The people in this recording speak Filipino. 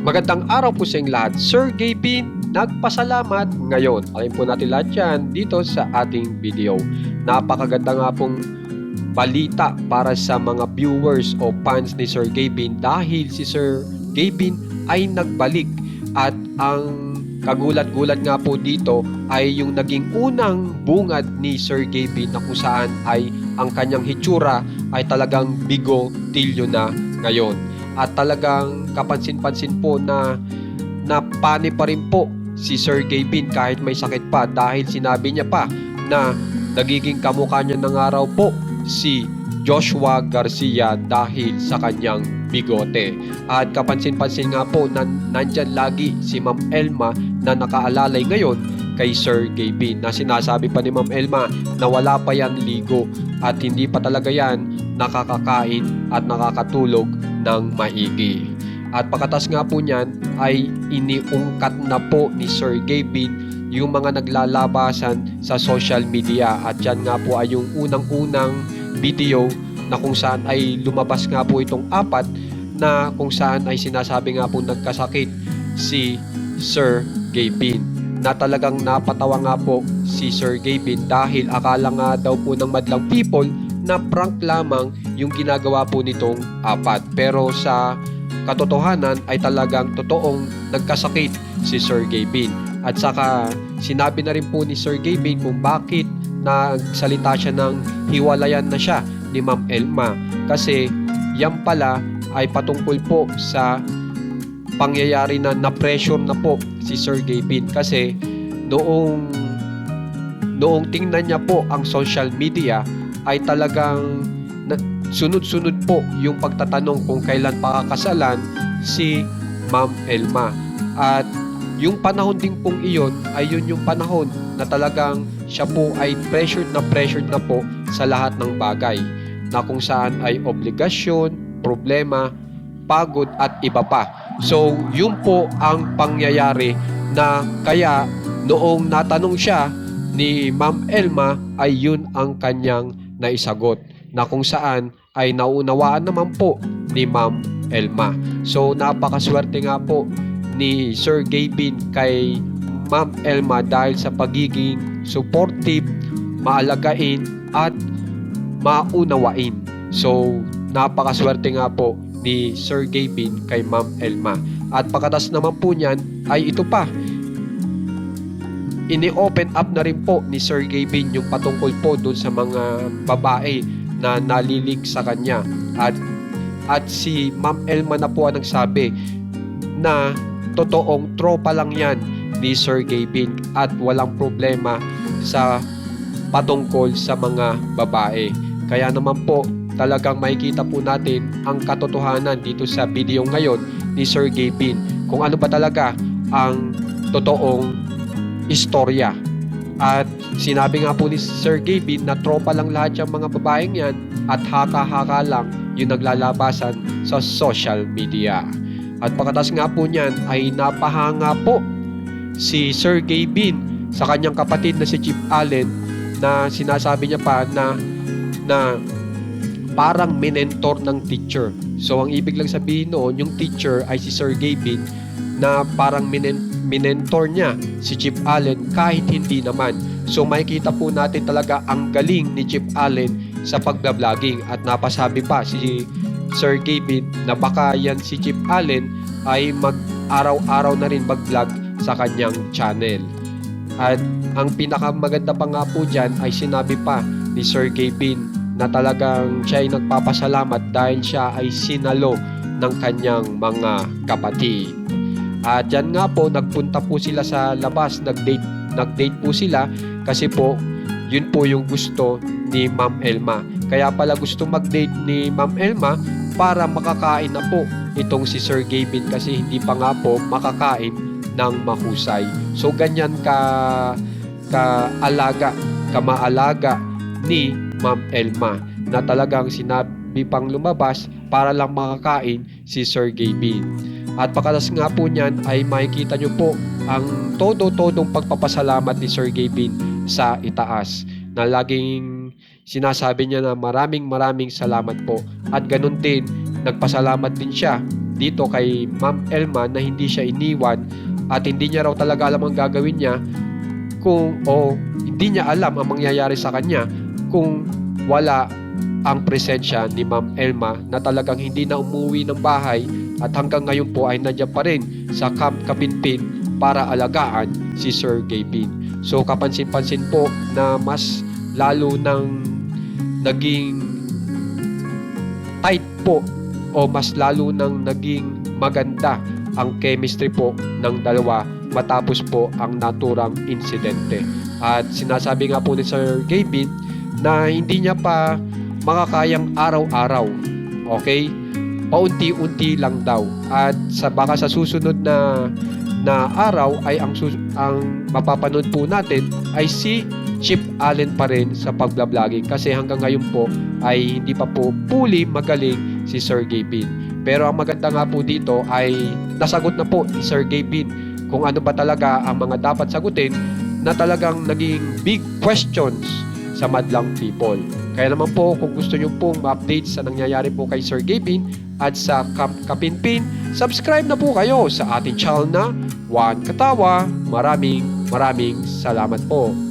Magandang araw po sa inyong lahat. Sir Gavin, nagpasalamat ngayon. Alam po natin lahat yan dito sa ating video. Napakaganda nga pong balita para sa mga viewers o fans ni Sir Gavin dahil si Sir Gavin ay nagbalik at ang kagulat-gulat nga po dito ay yung naging unang bungad ni Sir Gavin na kung saan ay ang kanyang hitsura ay talagang bigo tilyo na ngayon. At talagang kapansin-pansin po na napani pa rin po si Sir Gavin kahit may sakit pa dahil sinabi niya pa na nagiging kamukha niya ng araw po si Joshua Garcia dahil sa kanyang bigote. At kapansin-pansin nga po na nandyan lagi si Ma'am Elma na nakaalalay ngayon kay Sir Gavin na sinasabi pa ni Ma'am Elma na wala pa yan ligo at hindi pa talaga yan nakakakain at nakakatulog ng maigi. At pagkatas nga po niyan ay iniungkat na po ni Sir Gavin yung mga naglalabasan sa social media at yan nga po ay yung unang-unang video na kung saan ay lumabas nga po itong apat na kung saan ay sinasabi nga po nagkasakit si Sir Gavin na talagang napatawa nga po si Sir Gavin dahil akala nga daw po ng madlang people na prank lamang yung ginagawa po nitong apat. Pero sa katotohanan ay talagang totoong nagkasakit si Sir Gavin. At saka sinabi na rin po ni Sir Gavin kung bakit nagsalita siya ng hiwalayan na siya ni Ma'am Elma. Kasi yan pala ay patungkol po sa pangyayari na na-pressure na po si Sir Gavin. Kasi noong tingnan niya po ang social media ay talagang sunod-sunod po yung pagtatanong kung kailan pakakasalan si Ma'am Elma. At yung panahon din pong iyon ay yun yung panahon na talagang siya po ay pressured na po sa lahat ng bagay na kung saan ay obligasyon, problema, pagod at iba pa. So yun po ang pangyayari na kaya noong natanong siya ni Ma'am Elma ay yun ang kanyang naisagot na kung saan ay naunawaan naman po ni Ma'am Elma. So napakaswerte nga po ni Sir Gavin kay Ma'am Elma dahil sa pagiging supportive, maalagain at maunawain. So napakaswerte nga po ni Sir Gavin kay Ma'am Elma. At pagkatas naman po niyan ay ito pa, ini-open up na rin po ni Sir Gavin yung patungkol po dun sa mga babae na nalilink sa kanya. At si Ma'am Elma na po ang nagsabi na totoong tropa lang yan ni Sir Gavin at walang problema sa patungkol sa mga babae. Kaya naman po talagang makikita po natin ang katotohanan dito sa video ngayon ni Sir Gavin kung ano ba talaga ang totoong istorya. At sinabi nga po ni Sir Gavin na tropa lang lahat yung mga babaeng yan at haka-haka lang yung naglalabasan sa social media. At pagkatas nga po niyan ay napahanga po si Sir Gavin sa kanyang kapatid na si Chip Allen na sinasabi niya pa na parang minentor ng teacher. So ang ibig lang sabihin noon, yung teacher ay si Sir Gavin na parang minentor niya si Chip Allen kahit hindi naman. So makikita po natin talaga ang galing ni Chip Allen sa pagbabloging at napasabi pa si Sir Gavin na baka yan si Chip Allen ay mag-araw-araw na rin mag-vlog sa kanyang channel. At ang pinakamaganda pa nga po dyan ay sinabi pa ni Sir Gavin na talagang siya ay nagpapasalamat dahil siya ay sinalo ng kanyang mga kapatid. At yan nga po, nagpunta po sila sa labas, nag-date po sila kasi po, yun po yung gusto ni Ma'am Elma. Kaya pala gusto mag-date ni Ma'am Elma para makakain na po itong si Sir Gavin kasi hindi pa nga po makakain ng mahusay. So ganyan maalaga ni Ma'am Elma na talagang sinabi pang lumabas para lang makakain si Sir Gavin. At pagkatas nga po niyan ay makikita nyo po ang todo-todong pagpapasalamat ni Sir Gavin sa itaas na laging sinasabi niya na maraming salamat po. At ganun din, nagpasalamat din siya dito kay Ma'am Elma na hindi siya iniwan at hindi niya raw talaga alam ang gagawin niya hindi niya alam ang mangyayari sa kanya kung wala ang presensya ni Ma'am Elma na talagang hindi na umuwi ng bahay at hanggang ngayon po ay nandiyan pa rin sa Camp Kapinpin para alagaan si Sir Gavin. So kapansin-pansin po na mas lalo nang naging tight po o mas lalo nang naging maganda ang chemistry po ng dalawa matapos po ang naturang insidente. At sinasabi nga po ni Sir Gavin na hindi niya pa makakayang araw-araw. Okay? Paunti-unti lang daw. At baka sa susunod na araw ay ang mapapanood po natin ay si Chip Allen pa rin sa pagbabloging kasi hanggang ngayon po ay hindi pa po fully magaling si Sir Gavin. Pero ang maganda nga po dito ay nasagot na po ni Sir Gavin kung ano ba talaga ang mga dapat sagutin na talagang naging big questions sa madlang people. Kaya naman po kung gusto nyo pong ma-update sa nangyayari po kay Sir Gavin at sa Camp Kapinpin, subscribe na po kayo sa ating channel na One Katawa. Maraming salamat po.